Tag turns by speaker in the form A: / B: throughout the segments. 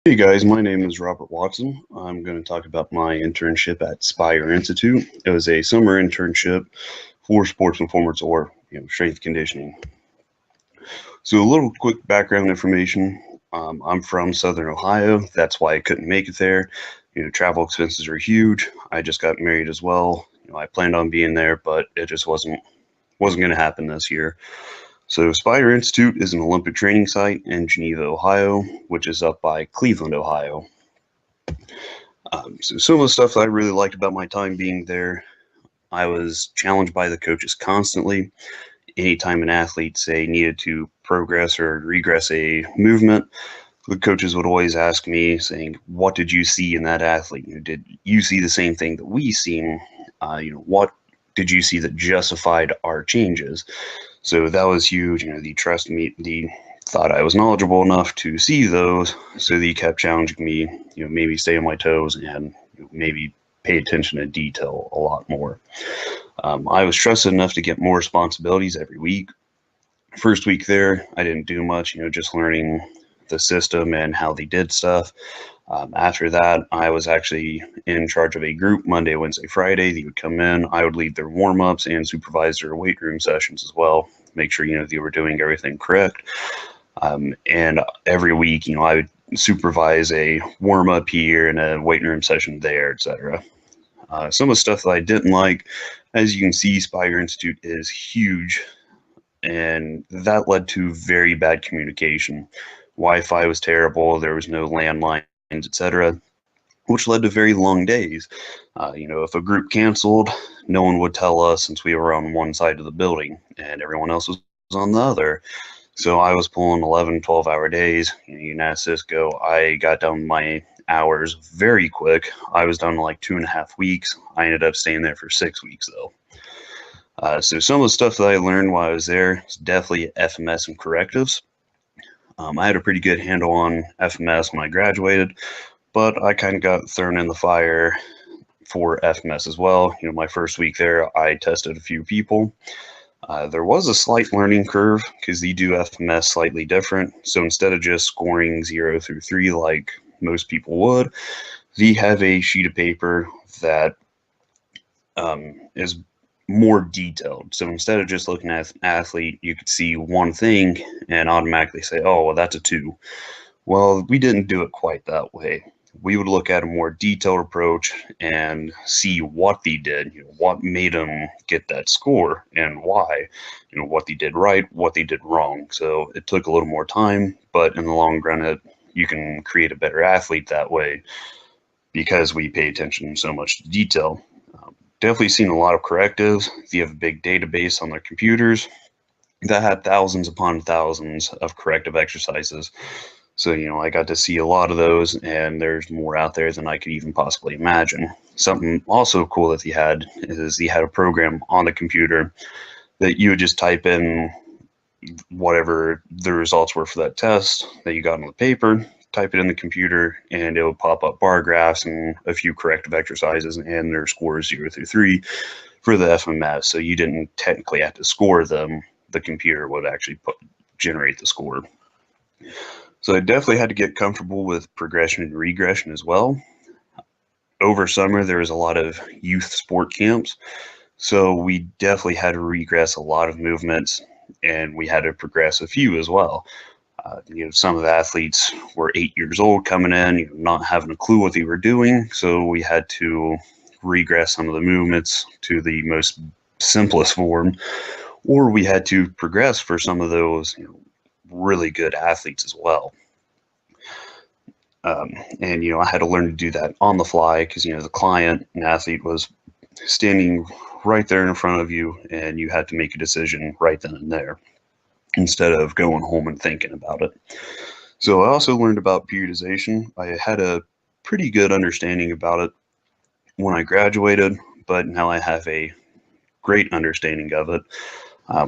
A: Hey guys, my name is Robert Watson. I'm going to talk about my internship at Spire Institute. It was a summer internship for sports performance or strength conditioning. So a little quick background information. I'm from Southern Ohio. That's why I couldn't make it there. Travel expenses are huge. I just got married as well. I planned on being there, but it just wasn't going to happen this year. So Spire Institute is an Olympic training site in Geneva, Ohio, which is up by Cleveland, Ohio. So some of the stuff that I really liked about my time being there, I was challenged by the coaches constantly. Anytime an athlete, say, needed to progress or regress a movement, the coaches would always ask me, saying, "What did you see in that athlete? Did you see the same thing that we seen? What did you see that justified our changes?" So that was huge. They trusted me. They thought I was knowledgeable enough to see those, so they kept challenging me. Maybe stay on my toes and maybe pay attention to detail a lot more. I was trusted enough to get more responsibilities every week. First week there, I didn't do much. Just learning the system and how they did stuff. After that, I was actually in charge of a group Monday, Wednesday, Friday. They would come in. I would lead their warm-ups and supervise their weight room sessions as well. Make sure, they were doing everything correct. And every week, I would supervise a warm-up here and a weight room session there, etc. Some of the stuff that I didn't like, as you can see, Spire Institute is huge, and that led to very bad communication. Wi-Fi was terrible. There was no landlines, etc., which led to very long days. If a group canceled, no one would tell us since we were on one side of the building and everyone else was on the other. So I was pulling 11, 12-hour days. United Cisco, I got down my hours very quick. I was down to like 2.5 weeks. I ended up staying there for 6 weeks, though. So some of the stuff that I learned while I was there is definitely FMS and correctives. I had a pretty good handle on FMS when I graduated, but I kind of got thrown in the fire for FMS as well. My first week there, I tested a few people. There was a slight learning curve because they do FMS slightly different. So instead of just scoring 0 through 3 like most people would, they have a sheet of paper that is more detailed. So instead of just looking at an athlete, you could see one thing and automatically say, "Oh, well, that's a 2." Well, we didn't do it quite that way. We would look at a more detailed approach and see what they did, what made them get that score and why, what they did right, what they did wrong. So it took a little more time, but in the long run, you can create a better athlete that way because we pay attention so much to detail. Definitely seen a lot of correctives. They have a big database on their computers that had thousands upon thousands of corrective exercises. So, I got to see a lot of those, and there's more out there than I could even possibly imagine. Something also cool that he had is he had a program on the computer that you would just type in whatever the results were for that test that you got on the paper, type it in the computer, and it would pop up bar graphs and a few corrective exercises and their scores 0 through 3 for the FMS. So you didn't technically have to score them. The computer would actually generate the score. So I definitely had to get comfortable with progression and regression as well. Over summer, there was a lot of youth sport camps. So we definitely had to regress a lot of movements, and we had to progress a few as well. Some of the athletes were 8 years old coming in, not having a clue what they were doing. So we had to regress some of the movements to the most simplest form, or we had to progress for some of those, really good athletes as well. And I had to learn to do that on the fly because the client and athlete was standing right there in front of you, and you had to make a decision right then and there instead of going home and thinking about it. So I also learned about periodization. I had a pretty good understanding about it when I graduated, but now I have a great understanding of it.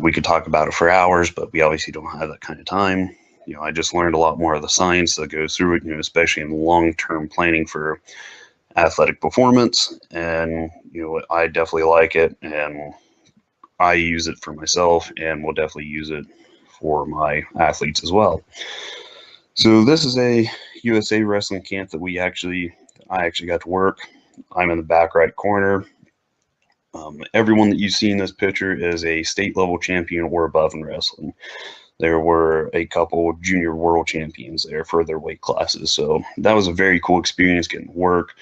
A: We could talk about it for hours, but we obviously don't have that kind of time. I just learned a lot more of the science that goes through it, especially in long-term planning for athletic performance. And, I definitely like it, and I use it for myself and will definitely use it for my athletes as well. So this is a USA wrestling camp that I actually got to work. I'm in the back right corner. Everyone that you see in this picture is a state level champion or above in wrestling. There were a couple junior world champions there for their weight classes. So that was a very cool experience getting to work.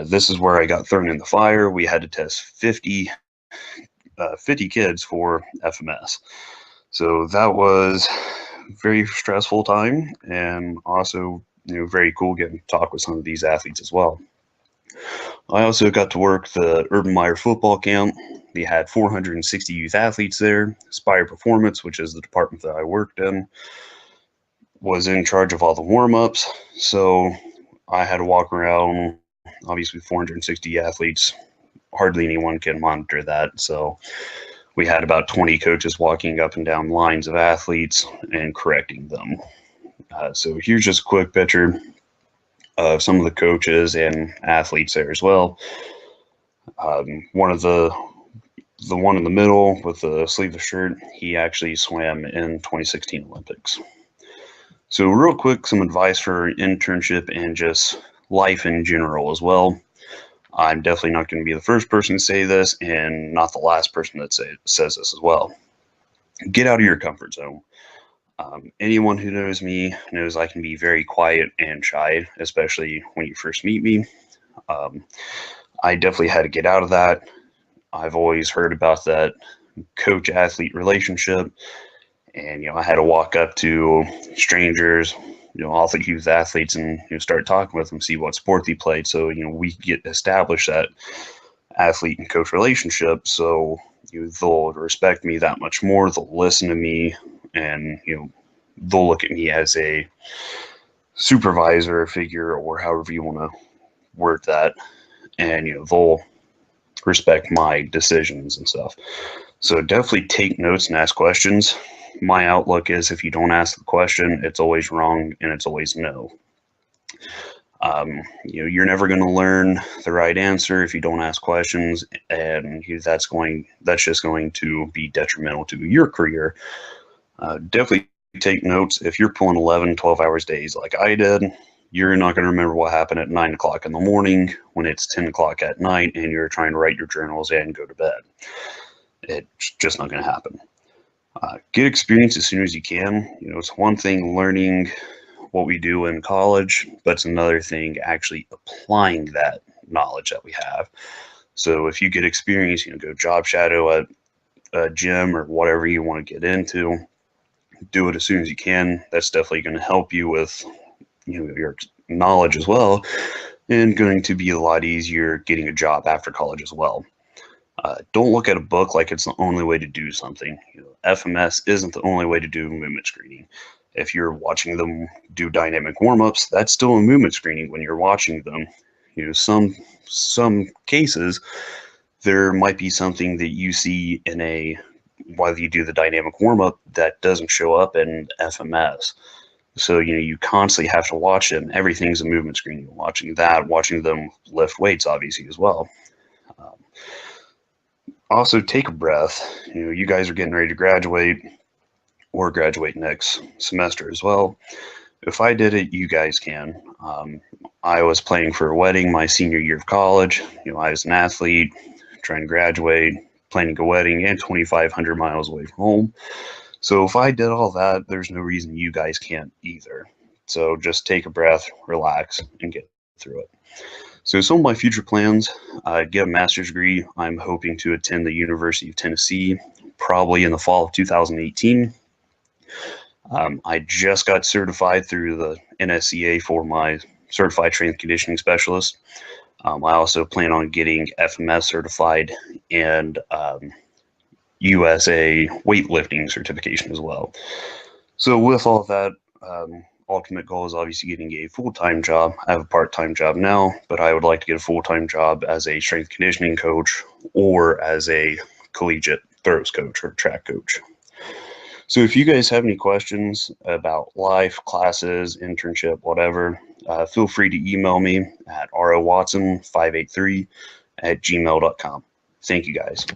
A: This is where I got thrown in the fire. We had to test 50 kids for FMS. So that was a very stressful time, and also very cool getting to talk with some of these athletes as well. I also got to work the Urban Meyer football camp. We had 460 youth athletes there. Spire Performance, which is the department that I worked in, was in charge of all the warm-ups. So I had to walk around, obviously 460 athletes. Hardly anyone can monitor that. So we had about 20 coaches walking up and down lines of athletes and correcting them. So here's just a quick picture of some of the coaches and athletes there as well. One of the one in the middle with the sleeveless shirt, he actually swam in 2016 Olympics. So real quick, some advice for internship and just life in general as well. I'm definitely not going to be the first person to say this, and not the last person that says this as well. Get out of your comfort zone. Anyone who knows me knows I can be very quiet and shy, especially when you first meet me. I definitely had to get out of that. I've always heard about that coach-athlete relationship, and I had to walk up to strangers, all the youth athletes, and start talking with them, see what sport they played, so we get established that athlete and coach relationship. So they'll respect me that much more. They'll listen to me, and they'll look at me as a supervisor figure, or however you want to word that, and they'll respect my decisions and stuff. So definitely take notes and ask questions. My outlook is, if you don't ask the question, it's always wrong and it's always no. You're never going to learn the right answer if you don't ask questions, and that's just going to be detrimental to your career. Definitely take notes. If you're pulling 11, 12 hours days like I did, you're not going to remember what happened at 9 o'clock in the morning when it's 10 o'clock at night and you're trying to write your journals and go to bed. It's just not going to happen. Get experience as soon as you can. It's one thing learning what we do in college, but it's another thing actually applying that knowledge that we have. So if you get experience, go job shadow at a gym or whatever you want to get into. Do it as soon as you can. That's definitely going to help you with your knowledge as well, and going to be a lot easier getting a job after college as well. Don't look at a book like it's the only way to do something. FMS isn't the only way to do movement screening. If you're watching them do dynamic warm-ups, that's still a movement screening when you're watching them. Some cases there might be something that you see in while you do the dynamic warm-up that doesn't show up in FMS. So you constantly have to watch them. Everything's a movement screening. Watching them lift weights, obviously, as well. Also, take a breath. You guys are getting ready to graduate or graduate next semester as well. If I did it, you guys can. I was planning for a wedding my senior year of college. I was an athlete, trying to graduate, planning a wedding, and 2,500 miles away from home. So if I did all that, there's no reason you guys can't either. So just take a breath, relax, and get through it. So some of my future plans, get a master's degree. I'm hoping to attend the University of Tennessee, probably in the fall of 2018. I just got certified through the NSCA for my Certified Strength Conditioning Specialist. I also plan on getting FMS certified and USA weightlifting certification as well. So with all of that, ultimate goal is obviously getting a full-time job. I have a part-time job now, but I would like to get a full-time job as a strength conditioning coach or as a collegiate throws coach or track coach. So if you guys have any questions about life, classes, internship, whatever, feel free to email me at rowatson583@gmail.com. Thank you guys.